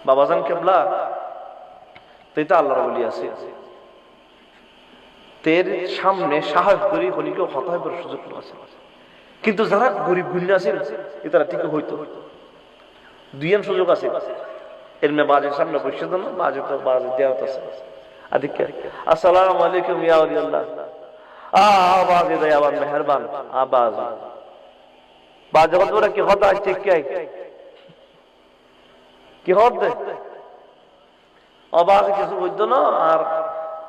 বাবাজান কেবলা তুই তো আল্লাহর বলি আছে, তের সামনে সাহস করি হলিকেও হতায় করার সুযোগ আছে। কিন্তু যারা গরিব গুণ আছে তারা ঠিক হইতো দুইয়ান সুযোগ আছে। এর মেয়ে বাজের সামনে বসে দেন, বাজে তো বাজে দেওয়া আছে। আদিকে আসসালামু আলাইকুম ইয়া আল্লাহ, আবাজে দেয় আবার মেহরবান আবাজ বাজে কত কি হতা আছে কি হতে আবাজ কিছু বুঝতো না। আর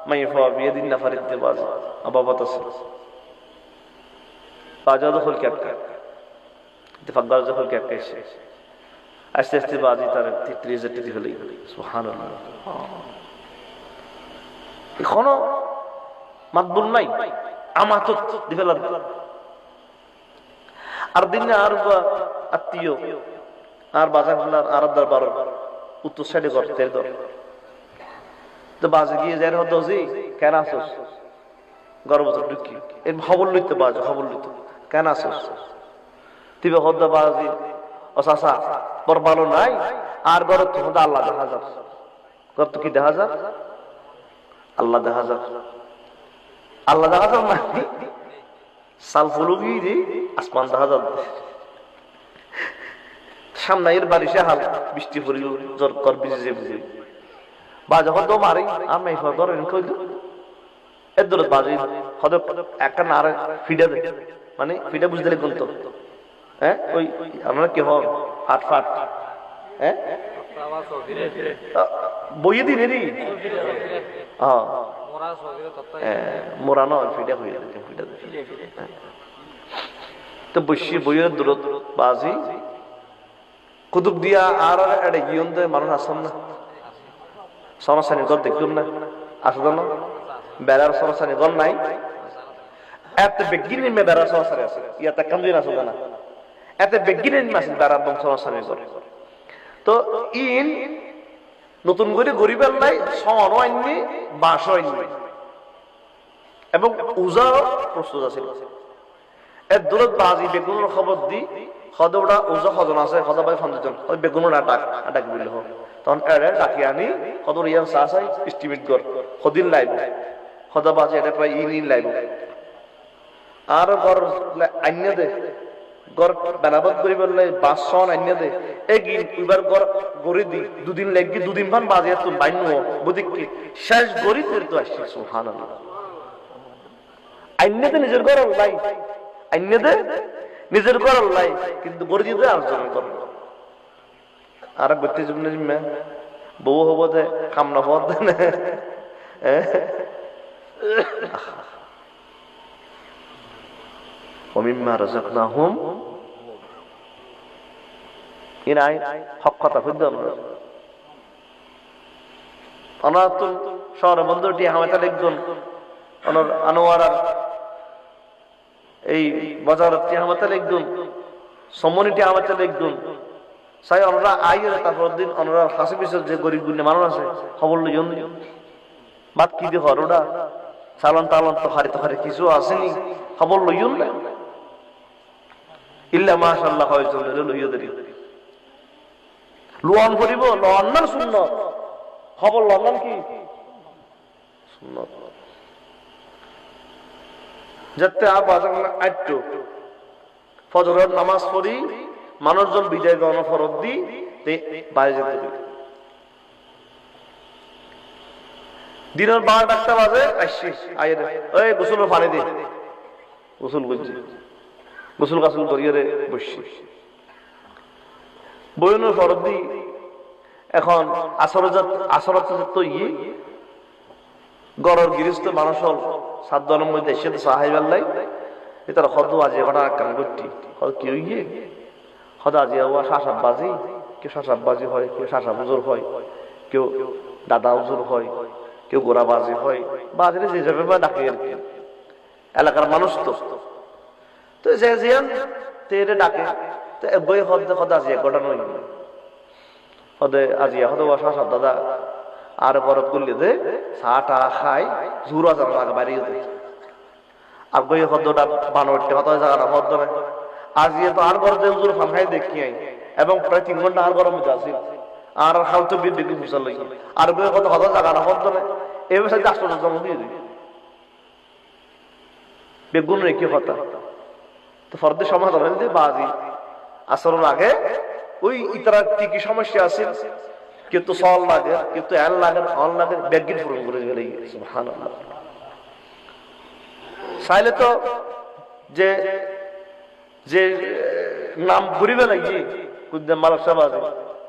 মাইফা বিয়ে দিন না ফারিতে বাজ আবাবত আছে বাজা দখল কে একটা ইত্তেফাক দখল কে একটা এসে আস্তে আস্তে বাজি তার 33 হলে সুবহানাল্লাহ। এখনো মাকবুল নাই আমাতত দিফেলার আর দিন আর আত্মীয় আর বাজার আর দরবার উত্তর সাইডে করতে দর তো বাজে গিয়ে যাই হতো জি কেন আসোস গর্বত ঢুকি এই খবর লইতে বাজে খবর লইতে কেন আসোস তিবে হদ্দ বাজি ও চাচা বড় ভালো নাই আর গরত তো হদা আল্লাহ দেখা যাক গর তো কি দেখা যাক আল্লাহ দেখা যাক আল্লাহ দেখা যাক না সাল ফুলুগি রে আসমান দেখা যাক সামনে এর বারিশে হাল বৃষ্টি পড়িল জোর কর বিজে বুঝে বাজে হদ মারি আমি ফদর কইল এর দূর বাজে হদ একটা নারে ফিডা দে মানে ফিডা বুঝতে কোন তো হ্যাঁ ওই আমরা কি হয় ফাট ফাট হ্যাঁ বইয়ে দিন রে হ্যাঁ মোরা নয় ফিডা হইয়া দে ফিডা দে তো বসি বইয়ের দূরত বাজি কুতুব দিয়া আর এটা গিয়ন্দে মানুষ আসন না সরাসানি গল দেখুন না আসল না বেড়ার সরাসানি গল নাই এত বেগিনের মে বেড়ার সরাসানি আছে ইয়াতে কামদিন আসল না এত বেগিনের মাসে বেড়ার বংশ সরাসানি করে তো ইন নতুন করে গরিবের নাই সন আইনি বাঁশ আইনি এবং উজাও প্রস্তুত আছে এর দূরত বাজি বেগুনের খবর দি খদওটা উজা খজন আছে খদা বাই ফন্দজন ওই বেগুনের ডাক বিল হ তখন এরে ডাকি আনি খদর ইয়ান সাসাই এস্টিমেট কর খদিন লাইব খদা বাজি এটা প্রায় ইন লাইব আর গর আইন্য দে গর বানাবত করি বললে বাসন আইন্য দে এগিন এবার গর গরি দি দুদিন লাগি দুদিন ভান বাজি তুই বাইন বুদিক কি শেষ গরি করে তো আসছে সুবহানাল্লাহ আইন্য দে নিজের ঘর লাই আইন্য দে নিজের ঘর লাই কিন্তু গরি দিতে আলোচনা কর আর গতি জমনে জিম্মা বউ হব দে কাম না হওয়ার দে না ومما رزقناهم ইনাই হক কথা কইদল অনাতুল শহর বন্দরটি হামাতা একজন আনোয়ারার এই বাজারটি হামাতা একজন সম্মানিটি হামাতা একজন সাই অনরা আইয়ে তারপর দিন অনরা হাসি বিশেষ যে গরিব গুণে মানুষ আছে খবর লইন বাদ কি দি হরোডা চালান তালান তো হারি কিছু আসেনি খবর লইন না ইল্লা মাশাআল্লাহ হয় চলে লইয়া দেরি লোন করিব লোন না সুন্নাত খবর লোন কি সুন্নাত যাতে আবাদ আইতো ফজরের নামাজ পড়ি মানুষজন বিদায় দেওয়ানো ফরজ দি বাইরে যেতে হবে দিনের 12টা বাজে আসছি আইরে ওই গোসলের পানি দে গোসল করছি গোসল গাছল করিয়ে বসছি বইনের ফরজ দি এখন আসরত তো গড়ের গৃহস্থ মানুষ সাতজনের মধ্যে এসে তো সাহাইবাল্লাই এটার হদ আজি ঘটা কান করছি কি হইয়ে হদ আজি হওয়া শাসাব বাজি কেউ শাসাব বাজি হয় কেউ শাসাব উজুর হয় কেউ দাদা উজুর হয় কেউ গোড়া বাজি হয় বাজিরে যে যাবে বা ডাকে আর কি এলাকার মানুষ তো যে জিয়ান তেরে ডাকে তো বই হদ আজি ঘটা নয় হদে আজি হদ শাসাব দাদা আর বরত করলে দে চাটা খাই জুরা যান লাগে বাড়িয়ে দে আর বই হদটা বানরতে হত জায়গা হদ না আজি তো আর বড় জোর ফান খাই দেখি আই এবং প্রায় 3 ঘন্টা আর গরম মধ্যে আসি আর হালতো বিয়ে বিক্রি ফুসাল লাগে আর কত কথা জায়গা না হতো না এবার সাথে 8 জন্ম দিয়ে দিই বেগুন রেখে কথা তো ফর্দের সমাধান হয়ে বাজি আসর আগে ওই ইতারা কি সমস্যা আছে কিন্তু সল লাগে কিন্তু এল লাগে অল লাগে বেগিন পূরণ করে গেলে সুবহানাল্লাহ চাইলে তো যে যে নাম ঘুরি ফেলাই কুদ্দাম মালক সাহেব আছে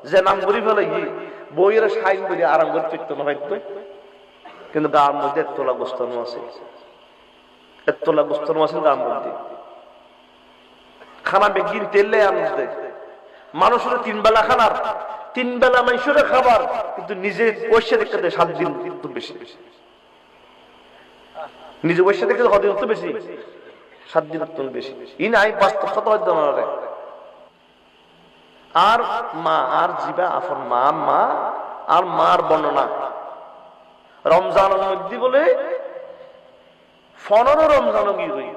যে নাম ঘুরি ফেলাই বইয়ের সাইন করে আরাম করে ফিরতো না হয়তো কিন্তু গার মধ্যে তোলা গোস্তানো আছে তোলা গোস্তানো আছে গার মধ্যে খানা বেগিন তেলে আনতে মানুষের 3 বেলা খানার 3 বেলা মানুষের খাবার কিন্তু নিজে পয়সা দেখতে 7 দিন কিন্তু বেশি নিজে পয়সা দেখতে হদিন তো বেশি 7 দিন তো বেশি ই নাই বাস্তব কথা হইতো না আর মা আর জিবা আফর মা মা আর মার বর্ণনা রমজানের মধ্যে বলে 15 রমজানও কি হই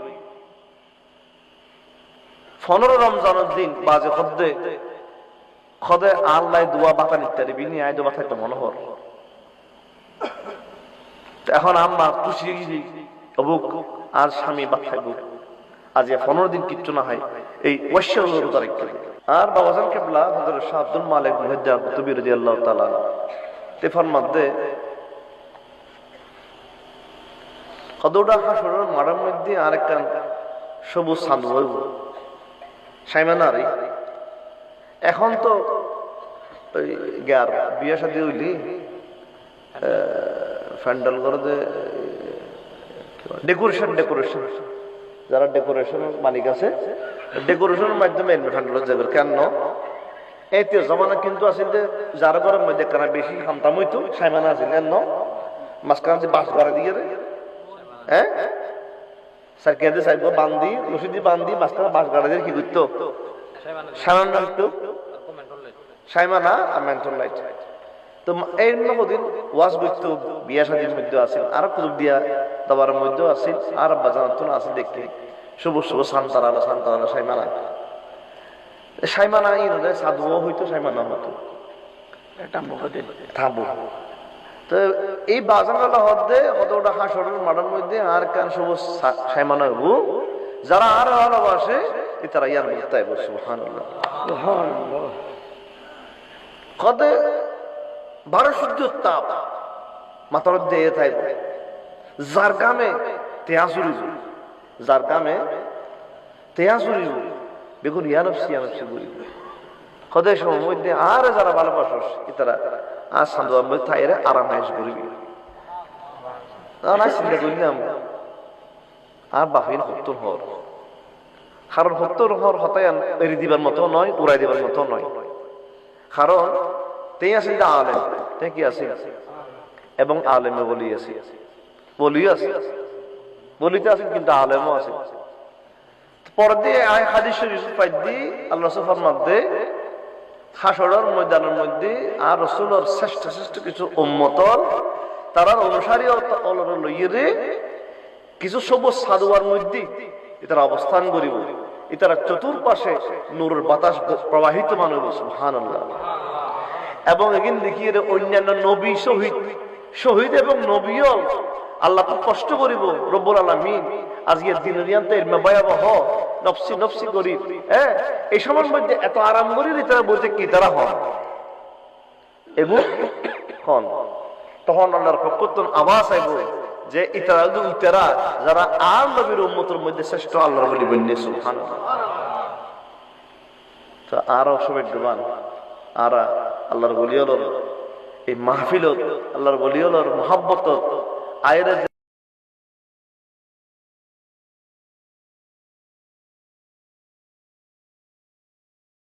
15 রমজানের দিন বাজে খদে আল্লাহ দোয়া বাতা নিতে বিনি আয় দোয়া থাকতে মনোহর এখন আম্মা খুশি অবুক আর স্বামী বাচ্চায় বুক আজ 15 দিন কিচ্ছু না হয় এই ওয়াশাউর তারিখ আর বাবাজান কেবলা হযরত শাহ আব্দুল মালিক মুহাজ্জির কুতুবী রাদিয়াল্লাহু তাআলা তেফার মধ্যে কদৌড়া হাসরের মাড়ার মধ্যে আরেকটা সবুজ চাঁদ হইব সাইমানারি এখন তো ওই গ্যার বিয়ে শাদী হইলি প্যান্ডেল করে ডেকোরেশন যারা ডেকোরেশন মালিক আছে ডেকোরেশনের মাধ্যমে প্যান্ডেল যাবে কেন এই তো জমানা কিন্তু আছে যে যারা ঘরের মধ্যে কেনা বেশি খামতাম হইতো সাইমানা আছে কেন মাঝখানে বাস করে দিয়ে হ্যাঁ স্যার কেঁদে চাইব বান্ধি রশিদি বান্ধি মাঝখানে বাস গাড়া দিয়ে কি করতো সামান্য একটু সাইমানা আর মেন্টল লাইট তো এই দিন ওয়াজ করতো বিয়া শাদীর মধ্যে আছে আর কুতুব দিয়া দাবার মধ্যেও আছে আর বাজানাতুন আছে দেখতে সবুজ সবুজ সান্তারা সাইমানা সাইমানা ইয়ে সাধুও হইতো সাইমানা হতো থামবো তো এই বাজানালা হদে কতটা হাসরের মাঠের মধ্যে আর কান সবুজ সাইমানা হবো যারা আর ভালোবাসে তারা ইয়ার মুক্তায় বসে সুবহানাল্লাহ কদে 12 সূর্যের তাপ মাথার মধ্যে থাকবে যার গামে তেয়াজুরি বেগুন ইয়ানফসি বলি কদে সময় মধ্যে আর যারা ভালোবাসস তারা আর সান্দুয়ার মধ্যে থাইরে আরাম আয়েশ করবি না চিন্তা করলাম আর বাহিন হত্তর হর কারণ হত্তর হর হতায়ান এড়ি দিবার মতো নয় উড়াই দিবার মতো নয় কারণ তেই আছে আলেম তে কি আছে এবং আলেমে বলিও আছে বলিতে আছে কিন্তু আলেমও আছে পর দিয়ে আয় হাদিস শরীফ পাইদি আল্লাহ রাসূলের মধ্যে হাসরের ময়দানের মধ্যে আর রাসূলের শ্রেষ্ঠ কিছু উম্মতর তারা অনুসারী অলর লইরে কিছু সবুজ সাদুয়ার মধ্যে এটার অবস্থান করিব এটার চতুর্পাশে নূরের বাতাস প্রবাহিত মানব সুবহানাল্লাহ এবং এগিন দেখিয়ে অন্যান্য নবী শহীদ এবং নবীও আল্লাহ খুব কষ্ট করিব রব্বুল আলামিন আজকের দিনের ইয়ান্তে ভয়াবহ নফসি করি হ্যাঁ এই সময়ের মধ্যে এত আরাম করি তারা বলতে কি তারা হন এবং হন তখন আল্লাহর পক্ষ থেকে আওয়াজ আইব যে ইতারা যারা আর নবীর উম্মতের মধ্যে শ্রেষ্ঠ আল্লাহর বলি বন্যে সুবহানাল্লাহ তো আরো সৌভাগ্যবান আর আল্লাহর বলিয়লর এই মাহফিলত আল্লাহর বলিয়লর মহব্বত আয়ের